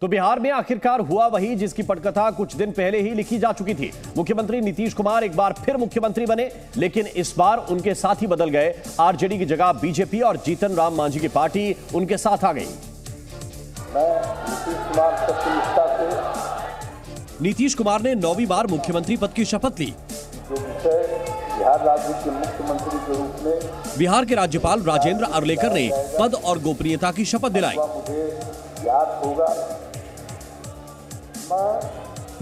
तो बिहार में आखिरकार हुआ वही जिसकी पटकथा कुछ दिन पहले ही लिखी जा चुकी थी। मुख्यमंत्री नीतीश कुमार एक बार फिर मुख्यमंत्री बने, लेकिन इस बार उनके साथी बदल गए। आरजेडी की जगह बीजेपी और जीतन राम मांझी की पार्टी उनके साथ आ गई। नीतीश कुमार ने 9वीं बार मुख्यमंत्री पद की शपथ ली। बिहार राज्य के मुख्यमंत्री के रूप में बिहार के राज्यपाल राजेंद्र अर्लेकर ने पद और गोपनीयता की शपथ दिलाई। मुझे याद होगा,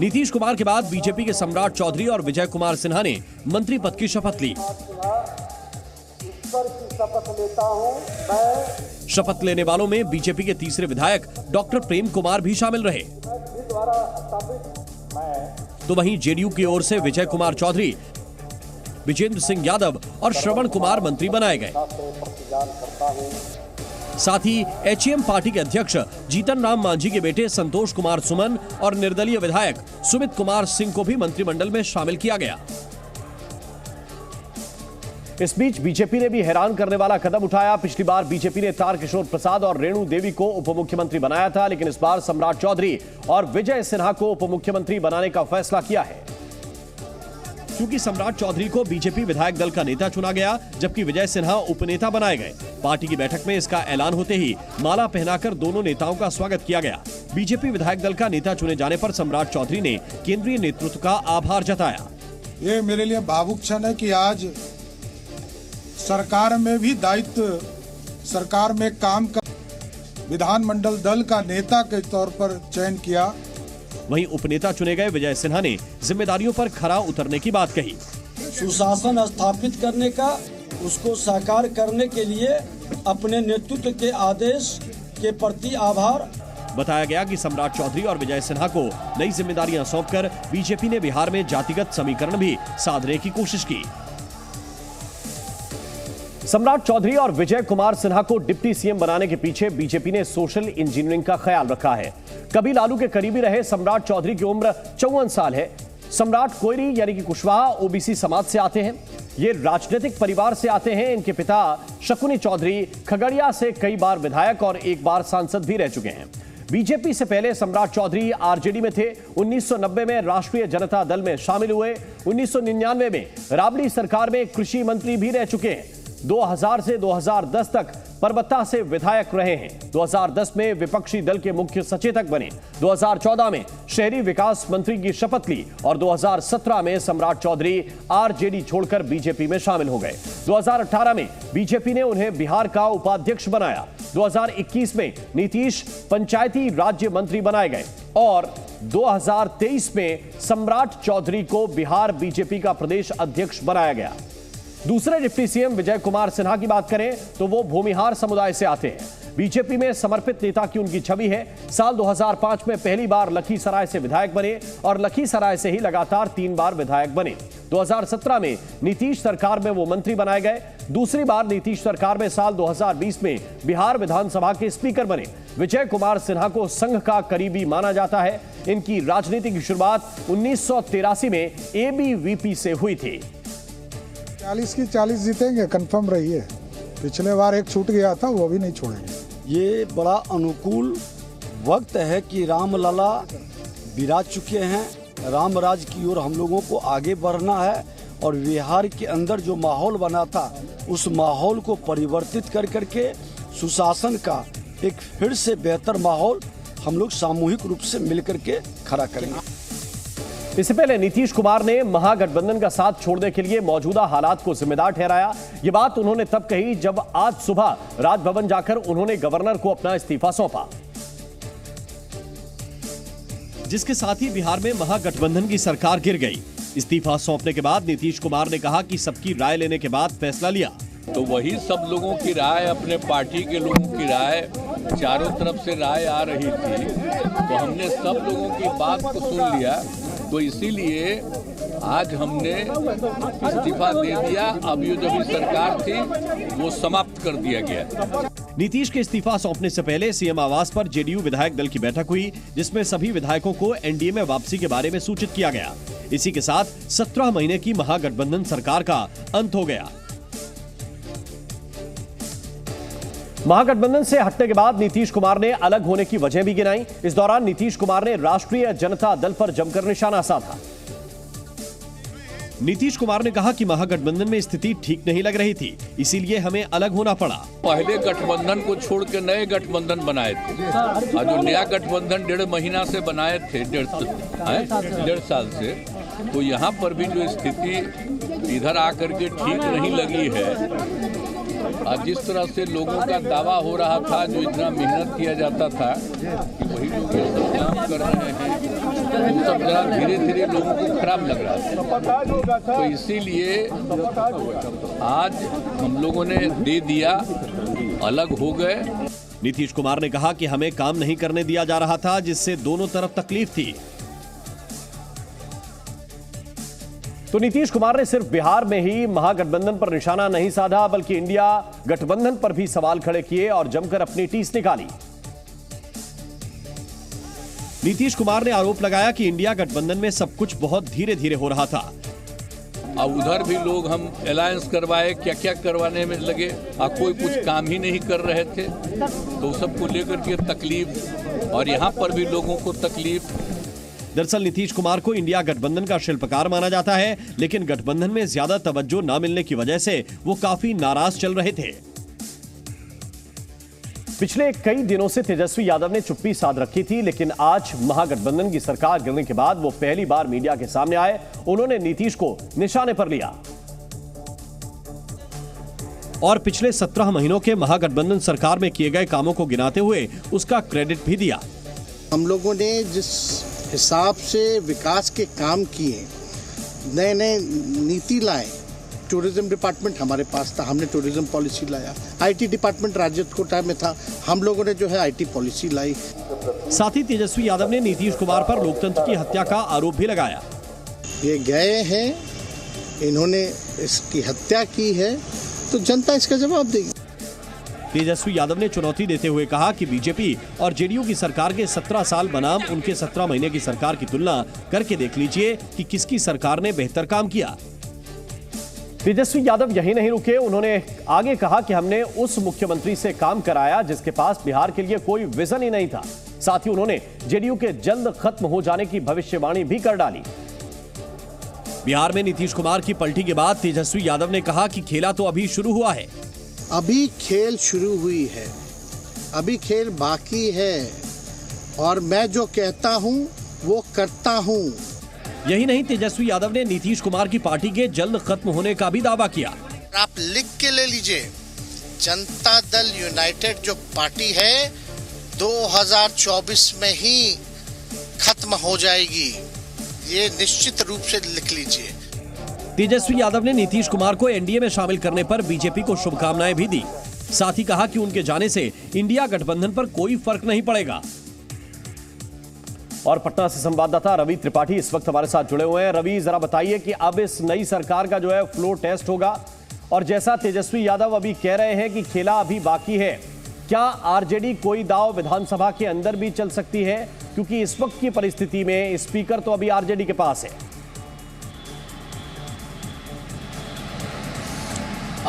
नीतीश कुमार के बाद बीजेपी के सम्राट चौधरी और विजय कुमार सिन्हा ने मंत्री पद की शपथ ली। ईश्वर की शपथ लेता हूं मैं। शपथ लेने वालों में बीजेपी के तीसरे विधायक डॉक्टर प्रेम कुमार भी शामिल रहे। तो वहीं जेडीयू की ओर से विजय कुमार चौधरी, विजेंद्र सिंह यादव और श्रवण कुमार मंत्री बनाए गए। साथ ही एचएम पार्टी के अध्यक्ष जीतन राम मांझी के बेटे संतोष कुमार सुमन और निर्दलीय विधायक सुमित कुमार सिंह को भी मंत्रिमंडल में शामिल किया गया। इस बीच बीजेपी ने भी हैरान करने वाला कदम उठाया। पिछली बार बीजेपी ने तारकिशोर प्रसाद और रेणु देवी को उप मुख्यमंत्री बनाया था, लेकिन इस बार सम्राट चौधरी और विजय सिन्हा को उप मुख्यमंत्री बनाने का फैसला किया है। क्योंकि सम्राट चौधरी को बीजेपी विधायक दल का नेता चुना गया, जबकि विजय सिन्हा उपनेता बनाए गए। पार्टी की बैठक में इसका ऐलान होते ही माला पहनाकर दोनों नेताओं का स्वागत किया गया। बीजेपी विधायक दल का नेता चुने जाने पर सम्राट चौधरी ने केंद्रीय नेतृत्व का आभार जताया। ये मेरे लिए भावुक क्षण है कि आज सरकार में भी दायित्व, सरकार में काम कर विधानमंडल दल का नेता के तौर पर चयन किया। वहीं उपनेता चुने गए विजय सिन्हा ने जिम्मेदारियों पर खरा उतरने की बात कही। सुशासन स्थापित करने का, उसको साकार करने के लिए अपने नेतृत्व के आदेश के प्रति आभार। बताया गया कि सम्राट चौधरी और विजय सिन्हा को नई जिम्मेदारियां सौंपकर बीजेपी ने बिहार में जातिगत समीकरण भी साधने की कोशिश की। सम्राट चौधरी और विजय कुमार सिन्हा को डिप्टी सीएम बनाने के पीछे बीजेपी ने सोशल इंजीनियरिंग का ख्याल रखा है। कभी लालू के करीबी रहे सम्राट चौधरी की उम्र 54 साल है। सम्राट कोयरी यानी कि कुशवाहा ओबीसी समाज से आते हैं। ये राजनीतिक परिवार से आते हैं। इनके पिता शकुनी चौधरी खगड़िया से कई बार विधायक और एक बार सांसद भी रह चुके हैं। बीजेपी से पहले सम्राट चौधरी आरजेडी में थे। 1990 में राष्ट्रीय जनता दल में शामिल हुए। 1999 में राबड़ी सरकार में कृषि मंत्री भी रह चुके हैं। 2000 से 2010 तक परबत्ता से विधायक रहे हैं। 2010 में विपक्षी दल के मुख्य सचेतक बने। 2014 में शहरी विकास मंत्री की शपथ ली और 2017 में सम्राट चौधरी आरजेडी छोड़कर बीजेपी में शामिल हो गए। 2018 में बीजेपी ने उन्हें बिहार का उपाध्यक्ष बनाया। 2021 में नीतीश पंचायती राज्य मंत्री बनाए गए और 2023 में सम्राट चौधरी को बिहार बीजेपी का प्रदेश अध्यक्ष बनाया गया। दूसरे डिप्टी सीएम विजय कुमार सिन्हा की बात करें तो वो भूमिहार समुदाय से आते हैं। बीजेपी में समर्पित नेता की उनकी छवि है। साल 2005 में पहली बार लखीसराय से विधायक बने और लखीसराय से ही लगातार 3 बार विधायक बने। 2017 में नीतीश सरकार में वो मंत्री बनाए गए। दूसरी बार नीतीश सरकार में साल 2020 में बिहार विधानसभा के स्पीकर बने। विजय कुमार सिन्हा को संघ का करीबी माना जाता है। इनकी राजनीति की शुरुआत 1983 में एबीवीपी से हुई थी। 40 की 40 जीतेंगे, कंफर्म रहिए। पिछले बार एक छूट गया था, वो भी नहीं छोड़ेंगे। ये बड़ा अनुकूल वक्त है कि रामलला विराज चुके हैं। राम राज की ओर हम लोगों को आगे बढ़ना है और बिहार के अंदर जो माहौल बना था उस माहौल को परिवर्तित कर करके सुशासन का एक फिर से बेहतर माहौल हम लोग सामूहिक रूप से मिलकर के खड़ा करेंगे। इससे पहले नीतीश कुमार ने महागठबंधन का साथ छोड़ने के लिए मौजूदा हालात को जिम्मेदार ठहराया। ये बात उन्होंने तब कही जब आज सुबह राजभवन जाकर उन्होंने गवर्नर को अपना इस्तीफा सौंपा, जिसके साथ ही बिहार में महागठबंधन की सरकार गिर गई। इस्तीफा सौंपने के बाद नीतीश कुमार ने कहा कि सबकी राय लेने के बाद फैसला लिया। तो वही सब लोगों की राय, अपने पार्टी के लोगों की राय, चारों तरफ से राय आ रही थी, तो हमने सब लोगों की बात को सुन लिया। तो इसीलिए आज हमने इस्तीफा दे दिया। अब ये जो भी सरकार थी वो समाप्त कर दिया गया। नीतीश के इस्तीफा सौंपने से पहले सीएम आवास पर जेडीयू विधायक दल की बैठक हुई, जिसमें सभी विधायकों को एनडीए में वापसी के बारे में सूचित किया गया। इसी के साथ 17 महीने की महागठबंधन सरकार का अंत हो गया। महागठबंधन से हटने के बाद नीतीश कुमार ने अलग होने की वजह भी गिनाई। इस दौरान नीतीश कुमार ने राष्ट्रीय जनता दल पर जमकर निशाना साधा। नीतीश कुमार ने कहा कि महागठबंधन में स्थिति ठीक नहीं लग रही थी, इसीलिए हमें अलग होना पड़ा। पहले गठबंधन को छोड़ के नए गठबंधन बनाए थे और जो नया गठबंधन 1.5 महीना से बनाए थे, 1.5 साल से, तो यहाँ पर भी जो स्थिति इधर आकर के ठीक नहीं लगी है। और जिस तरह से लोगों का दावा हो रहा था, जो इतना मेहनत किया जाता था कि वही लोग ये सब काम कर रहे हैं, वो सब जरा धीरे धीरे लोगों को खराब लग रहा था। तो इसीलिए आज हम लोगों ने दे दिया, अलग हो गए। नीतीश कुमार ने कहा कि हमें काम नहीं करने दिया जा रहा था, जिससे दोनों तरफ तकलीफ थी। तो नीतीश कुमार ने सिर्फ बिहार में ही महागठबंधन पर निशाना नहीं साधा, बल्कि इंडिया गठबंधन पर भी सवाल खड़े किए और जमकर अपनी टीस निकाली। नीतीश कुमार ने आरोप लगाया कि इंडिया गठबंधन में सब कुछ बहुत धीरे धीरे हो रहा था। अब उधर भी लोग हम अलायंस करवाए, क्या क्या करवाने में लगे, कोई कुछ काम ही नहीं कर रहे थे, तो सबको लेकर के तकलीफ, और यहाँ पर भी लोगों को तकलीफ। दरअसल नीतीश कुमार को इंडिया गठबंधन का शिल्पकार माना जाता है, लेकिन गठबंधन में ज्यादा तवज्जो न मिलने की वजह से वो काफी नाराज चल रहे थे। पिछले कई दिनों से तेजस्वी यादव ने चुप्पी साध रखी थी, लेकिन आज महागठबंधन की सरकार गिरने के बाद वो पहली बार मीडिया के सामने आए। उन्होंने नीतीश को निशाने पर लिया और पिछले 17 महीनों के महागठबंधन सरकार में किए गए कामों को गिनाते हुए उसका क्रेडिट भी दिया। हम लोगों ने जिस हिसाब से विकास के काम किए, नए नए नीति लाए, टूरिज्म डिपार्टमेंट हमारे पास था, हमने टूरिज्म पॉलिसी लाया। आईटी डिपार्टमेंट राजद कोटा में था, हम लोगों ने जो है आईटी पॉलिसी लाई। साथ ही तेजस्वी यादव ने नीतीश कुमार पर लोकतंत्र की हत्या का आरोप भी लगाया। ये गए हैं, इन्होंने इसकी हत्या की है, तो जनता इसका जवाब देगी। तेजस्वी यादव ने चुनौती देते हुए कहा कि बीजेपी और जेडीयू की सरकार के 17 साल बनाम उनके 17 महीने की सरकार की तुलना करके देख लीजिए कि किसकी सरकार ने बेहतर काम किया। तेजस्वी यादव यही नहीं रुके, उन्होंने आगे कहा कि हमने उस मुख्यमंत्री से काम कराया जिसके पास बिहार के लिए कोई विजन ही नहीं था। साथ ही उन्होंने जेडीयू के जल्द खत्म हो जाने की भविष्यवाणी भी कर डाली। बिहार में नीतीश कुमार की पलटी के बाद तेजस्वी यादव ने कहा कि खेला तो अभी शुरू हुआ है। अभी खेल शुरू हुई है, अभी खेल बाकी है, और मैं जो कहता हूं वो करता हूं। यही नहीं, तेजस्वी यादव ने नीतीश कुमार की पार्टी के जल्द खत्म होने का भी दावा किया। आप लिख के ले लीजिए, जनता दल यूनाइटेड जो पार्टी है 2024 में ही खत्म हो जाएगी, ये निश्चित रूप से लिख लीजिए। तेजस्वी यादव ने नीतीश कुमार को एनडीए में शामिल करने पर बीजेपी को शुभकामनाएं भी दी। साथ ही कहा कि उनके जाने से इंडिया गठबंधन पर कोई फर्क नहीं पड़ेगा। और पटना से संवाददाता रवि त्रिपाठी इस वक्त हमारे साथ जुड़े हुए हैं। रवि, जरा बताइए कि अब इस नई सरकार का जो है फ्लोर टेस्ट होगा, और जैसा तेजस्वी यादव अभी कह रहे हैं कि खेला अभी बाकी है, क्या आरजेडी कोई दाव विधानसभा के अंदर भी चल सकती है? क्योंकि इस वक्त की परिस्थिति में स्पीकर तो अभी आरजेडी के पास है।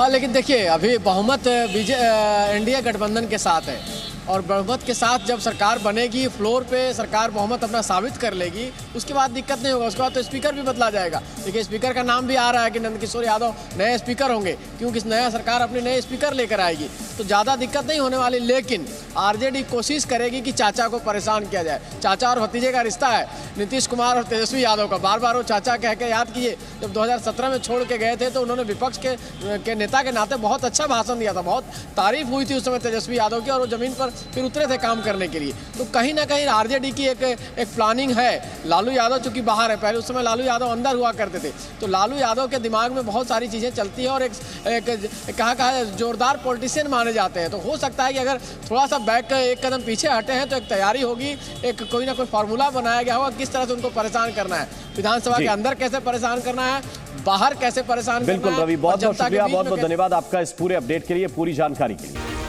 लेकिन देखिए, अभी बहुमत एनडीए गठबंधन के साथ है, और बहुमत के साथ जब सरकार बनेगी, फ्लोर पे सरकार बहुमत अपना साबित कर लेगी, उसके बाद दिक्कत नहीं होगा। उसके बाद तो स्पीकर भी बदला जाएगा। देखिए, स्पीकर का नाम भी आ रहा है कि नंदकिशोर यादव नए स्पीकर होंगे, क्योंकि नया सरकार अपने नए स्पीकर लेकर आएगी, तो ज़्यादा दिक्कत नहीं होने वाली। लेकिन आरजेडी कोशिश करेगी कि चाचा को परेशान किया जाए। चाचा और भतीजे का रिश्ता है नीतीश कुमार और तेजस्वी यादव का। बार बार वो चाचा कह के याद कीजिए, जब 2017 में छोड़ के गए थे तो उन्होंने विपक्ष के नेता के नाते बहुत अच्छा भाषण दिया था, बहुत तारीफ हुई थी उस समय तेजस्वी यादव की, और वो जमीन पर फिर उतरे थे काम करने के लिए। तो कहीं ना कहीं आरजेडी की एक प्लानिंग है। लालू यादव चूंकि बाहर है, पहले उस समय लालू यादव अंदर हुआ करते थे, तो लालू यादव के दिमाग में बहुत सारी चीज़ें चलती हैं, और एक कहा जोरदार पॉलिटिशियन माने जाते हैं। तो हो सकता है कि अगर थोड़ा सा बैक एक कदम पीछे हटे हैं तो एक तैयारी होगी, एक कोई ना कोई फार्मूला बनाया गया होगा किस तरह से उनको परेशान करना है, विधानसभा के अंदर कैसे परेशान करना है, बाहर कैसे परेशान करना है। बिल्कुल रवि, बहुत बहुत शुक्रिया, बहुत बहुत धन्यवाद आपका इस पूरे अपडेट के लिए, पूरी जानकारी के लिए।